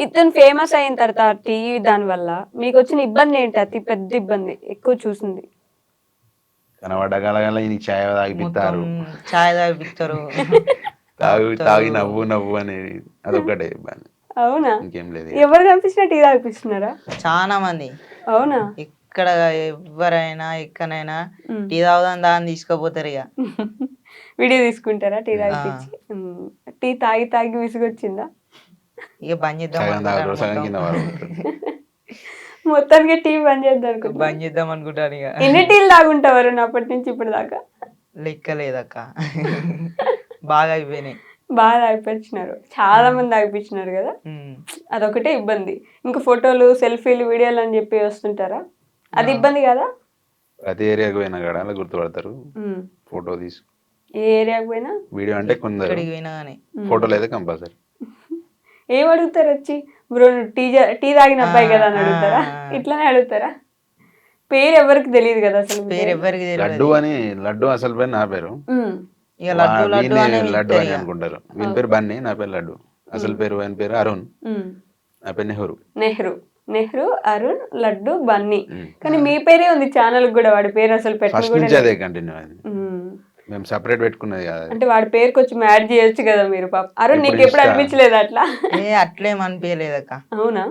ఇతను ఫేమస్ అయిన తర్వాత టీవీ దాని వల్ల మీకు వచ్చిన ఇబ్బంది ఏంటి? అతి పెద్ద ఇబ్బంది ఎక్కువ చూసింది? కనబడగలగల ఈ ఛాయ్ మొత్తం తాగిపిస్తారు, చాయ్ తాగిపిస్తారు, తాగి నవ్వు నవ్వు అనేది అదొకటే ఇబ్బంది, అవునా? ఇంకేం లేదు. ఎవరు కనిపించినా టీ తాగిపిస్తున్నారా? చాలా మంది అవునా? ఇక్కడ ఎవరైనా ఎక్కడైనా టీ తాగుదాం దాన్ని తీసుకుపోతారు ఇక. వీడియో తీసుకుంటారా టీ తాగిపించి? టీ తాగి తాగి విసుగొచ్చిందా? ఇక బంద్ చేద్దాం సగం తాగుతారు, సగం కింద అనుకుంటాం. పడుకుంటారు. మొత్తానికి టీ బంద్ చేద్దాం అనుకుంటున్నా. బంద్ చేద్దాం అనుకుంటాను ఇక. ఎన్ని టీలు తాగుంటారు అప్పటి నుంచి ఇప్పటి దాకా? లెక్క లేదక్క. బాగా అయిపోయినాయి. బాగా తాగిపించినారు, చాలా మంది తాగిపించినారు కదా, అదొకటే ఇబ్బంది. ఇంకా ఫోటోలు సెల్ఫీలు వీడియోలు అని చెప్పి వస్తుంటారా, అది ఇబ్బంది కదా? ప్రతి ఏరియాకి పోయినా కూడా అలా గుర్తుపడతారు, ఫోటో తీసు. ఏ ఏరియాకి పోయినా వీడియో అంటే కొందరు, ఎక్కడికి పోయినా కానీ ఫోటోలు అయితే కంపల్సరీ. ఏం అడుగుతారు వచ్చి? బ్రో టీ తాగిన అబ్బాయి కదా అని అడుగుతారా? ఇట్లానే అడుగుతారా? పేరు ఎవరికి తెలియదు కదా అసలు. పేరు ఎవరికి లడ్డు అని, లడ్డు అసలు పేరు నా పేరు, ఇక లడ్డు లడ్డు వీడిని అనే లడ్డు పిలుస్తారు అని ఇక. అనుకుంటారు. వీని పేరు బన్నీ, నా పేరు లడ్డు. అసలు పేరు ఆయన పేరు అరుణ్, నా పేరు నెహ్రూ. నెహ్రూ, అరుణ్, లడ్డు, బన్నీ. కానీ మీ పేరే ఉంది ఛానల్ కూడా, వాడి పేరు అసలు ఫస్ట్ పెట్టిన నుంచి కూడా అదే కంటిన్యూ అయింది, మేము సపరేట్ పెట్టుకున్నది కాదు. అంటే వాడి పేరు కొంచెం యాడ్ చేయొచ్చు కదా మీరు. పాప అరుణ్, నీకు ఎప్పుడు అనిపించలేదు అట్లా? అట్లేం అనిపించలేదక్క. అవునా?